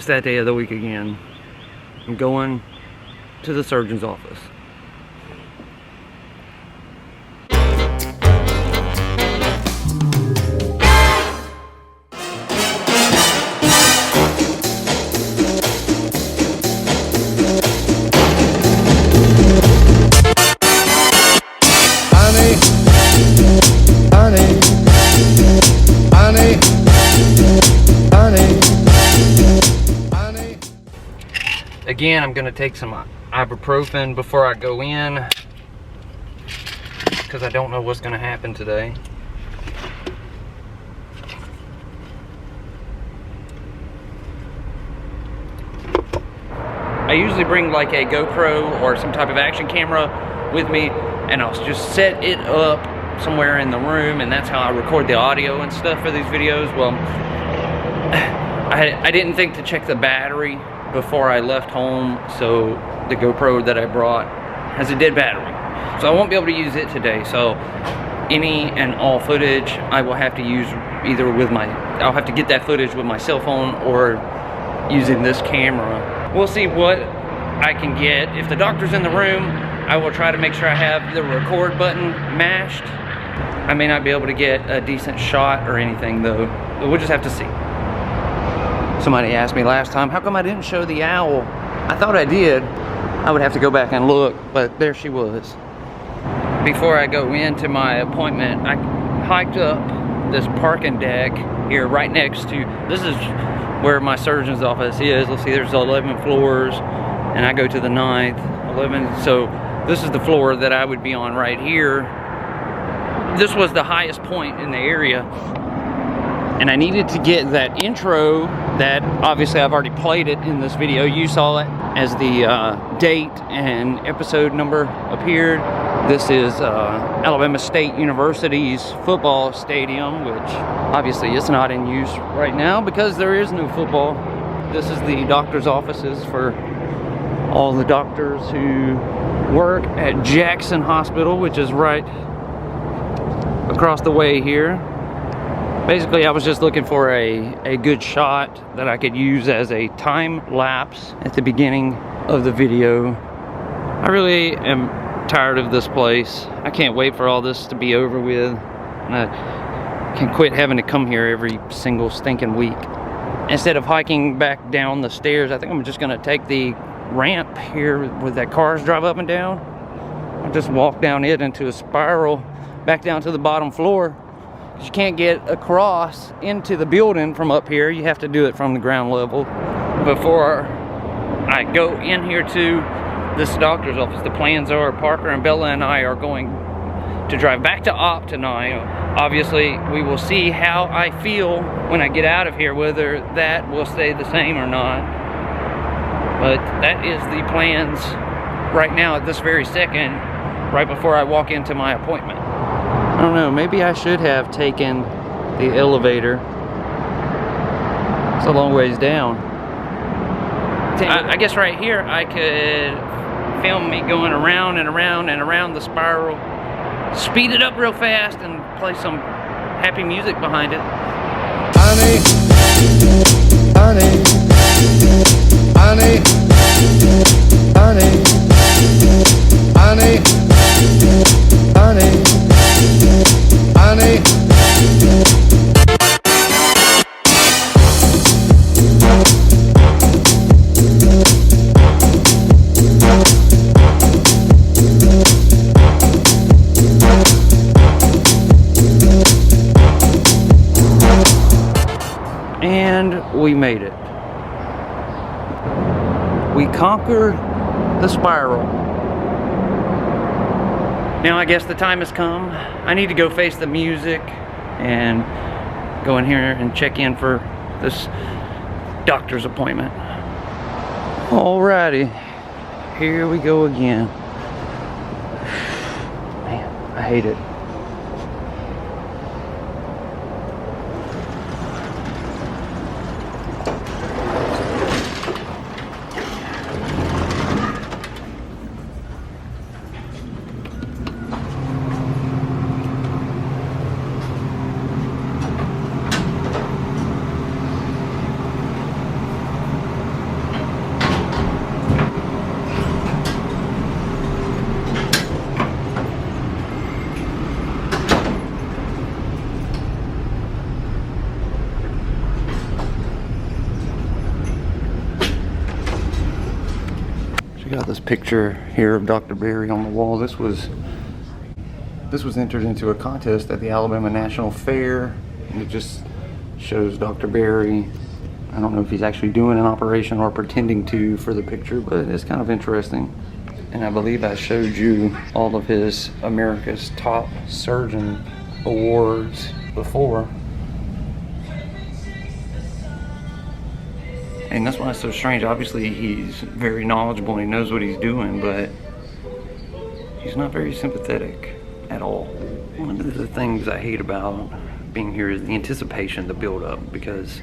It's that day of the week again. I'm going to the surgeon's office. Again, I'm gonna take some ibuprofen before I go in because I don't know what's gonna happen today. I usually bring like a GoPro or some type of action camera with me, and I'll just set it up somewhere in the room, and that's how I record the audio and stuff for these videos. Well, I didn't think to check the battery before I left home, so the GoPro that I brought has a dead battery, so I won't be able to use it today. So any and all footage I will have to use either with I'll have to get that footage with my cell phone or using this camera. We'll see what I can get. If the doctor's in the room, I will try to make sure I have the record button mashed. I may not be able to get a decent shot or anything though, but we'll just have to see. Somebody asked me last time, how come I didn't show the owl? I thought I did. I would have to go back and look, but there she was. Before I go into my appointment, I hiked up this parking deck here right next to, this is where my surgeon's office is. Let's see, there's 11 floors, and I go to the 9th, 11. So this is the floor that I would be on right here. This was the highest point in the area. And I needed to get that intro that obviously I've already played it in this video. You saw it as the date and episode number appeared. This is Alabama State University's football stadium, which obviously is not in use right now because there is no football. This is the doctor's offices for all the doctors who work at Jackson Hospital, which is right across the way here. Basically, I was just looking for a good shot that I could use as a time lapse at the beginning of the video. I really am tired of this place. I can't wait for all this to be over with, and I can quit having to come here every single stinking week. Instead of hiking back down the stairs, I think I'm just gonna take the ramp here with that cars drive up and down. I'll just walk down it into a spiral back down to the bottom floor. You can't get across into the building from up here. You have to do it from the ground level. Before I go in here to this doctor's office, the plans are Parker and Bella and I are going to drive back to Op tonight. Obviously, we will see how I feel when I get out of here, whether that will stay the same or not. But that is the plans right now at this very second, right before I walk into my appointment. I don't know, maybe I should have taken the elevator. It's a long ways down. I guess right here I could film me going around and around and around the spiral, speed it up real fast and play some happy music behind it. Honey, honey, honey, honey, honey, honey. Honey, and we made it. We conquered the spiral. Now I guess the time has come. I need to go face the music and go in here and check in for this doctor's appointment. Alrighty, here we go again. Man, I hate it. got this picture here of Dr. Berry on the wall. This was entered into a contest at the Alabama National Fair, and it just shows Dr. Berry. I don't know if he's actually doing an operation or pretending to for the picture, but it's kind of interesting. And I believe I showed you all of his America's Top Surgeon awards before. And that's why it's so strange. Obviously, he's very knowledgeable and he knows what he's doing, but he's not very sympathetic at all. One of the things I hate about being here is the anticipation, the build-up, because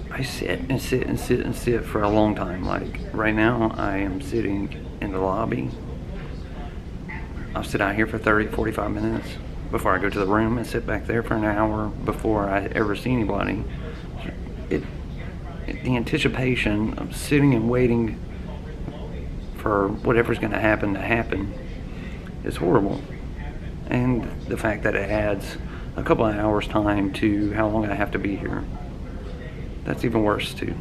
I sit and sit and sit and sit for a long time. Like right now, I am sitting in the lobby. I'll sit out here for 30, 45 minutes before I go to the room and sit back there for an hour before I ever see anybody. The anticipation of sitting and waiting for whatever's going to happen is horrible. And the fact that it adds a couple of hours time to how long I have to be here, that's even worse too.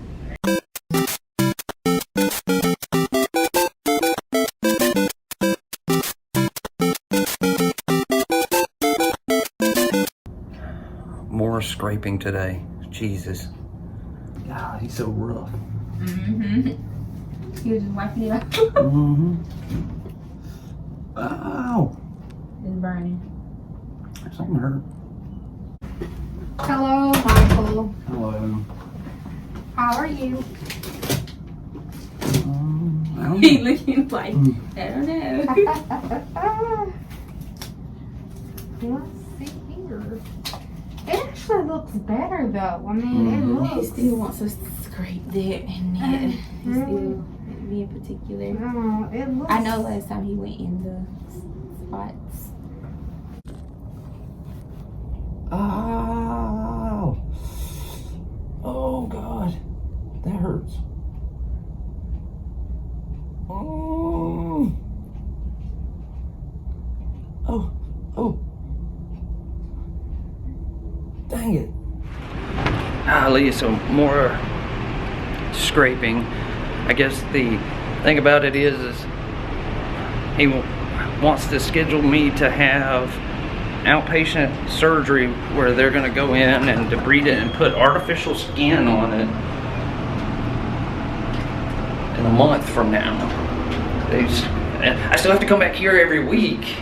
More scraping today. Jesus. God, he's so rough. Mm-hmm. He was just wiping it out. Mm-hmm. Ow. It's burning. Something hurt. Hello, Michael. Hello. How are you? I don't He know. looking like, I don't know. Let's see here. It actually looks better though. I mean, it looks. He still wants to scrape that and that. He still being particular. No, it looks. I know last time he went in the spots. Ow. Oh, God. That hurts. Oh. Oh. Oh. Dang it. Golly, so more scraping. I guess the thing about it is he wants to schedule me to have outpatient surgery where they're going to go in and debride it and put artificial skin on it in a month from now. I still have to come back here every week,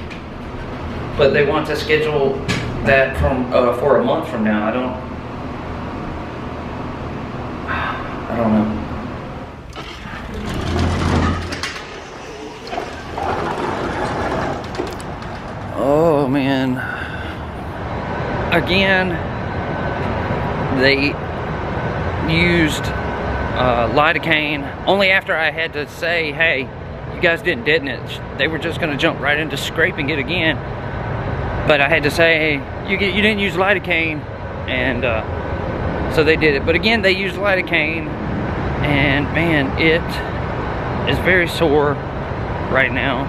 but they want to schedule that for a month from now. I don't know. Oh man. Again, they used lidocaine only after I had to say, hey, you guys didn't deaden it. They were just going to jump right into scraping it again. But I had to say, hey, you didn't use lidocaine, and so they did it. But again, they used lidocaine, and man, it is very sore right now.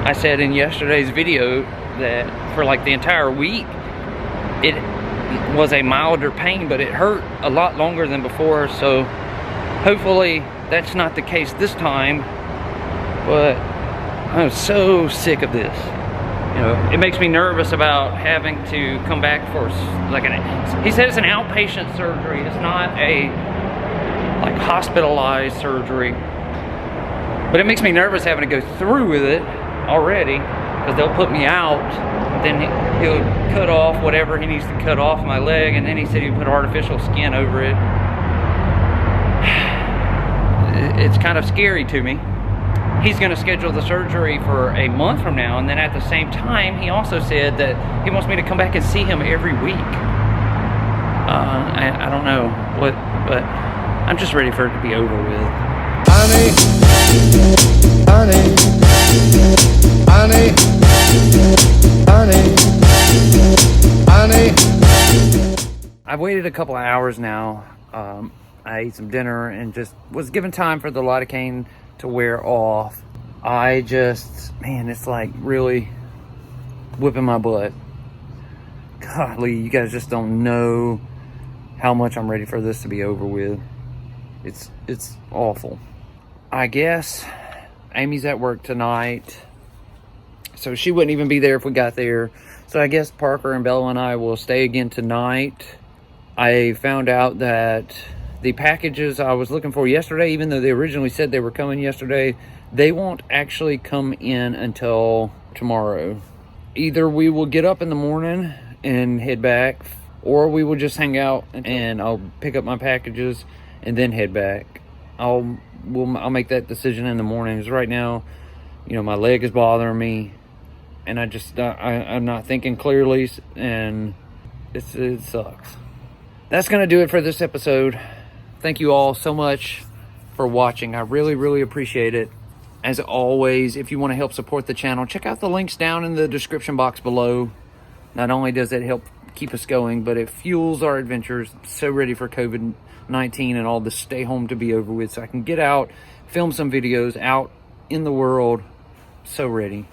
I said in yesterday's video that for like the entire week, it was a milder pain, but it hurt a lot longer than before. So hopefully that's not the case this time. But I'm so sick of this. You know, it makes me nervous about having to come back for like he said it's an outpatient surgery. It's not a like hospitalized surgery. But it makes me nervous having to go through with it already, because they'll put me out, then he'll cut off whatever he needs to cut off my leg, and then he said he'd put artificial skin over it. It's kind of scary to me. He's going to schedule the surgery for a month from now, and then at the same time, he also said that he wants me to come back and see him every week. I don't know what, but I'm just ready for it to be over with. Honey, honey, honey, honey, honey. I've waited a couple of hours now. I ate some dinner and just was given time for the lidocaine to wear off. Man, it's like really whipping my butt. Golly, you guys just don't know how much I'm ready for this to be over with. It's awful. I guess Amy's at work tonight, so she wouldn't even be there if we got there. So I guess Parker and Bella and I will stay again tonight. I found out that the packages I was looking for yesterday, even though they originally said they were coming yesterday, they won't actually come in until tomorrow. Either we will get up in the morning and head back, or we will just hang out and I'll pick up my packages and then head back. I'll make that decision in the mornings. Right now, you know, my leg is bothering me, and I'm not thinking clearly, and it sucks. That's gonna do it for this episode. Thank you all so much for watching. I really appreciate it. As always, if you want to help support the channel, check out the links down in the description box below. Not only does it help keep us going, but it fuels our adventures. So ready for COVID-19 and all the stay home to be over with, so I can get out, film some videos out in the world. So ready.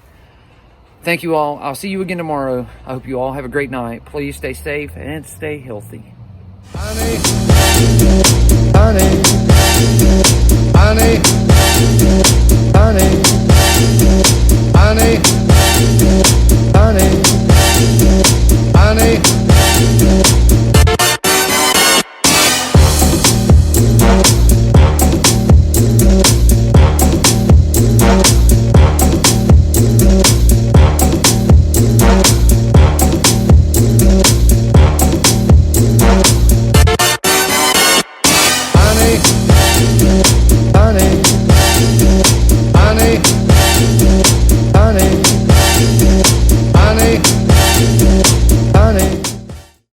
Thank you all. I'll see you again tomorrow. I hope you all have a great night. Please stay safe and stay healthy. Honey, honey, honey.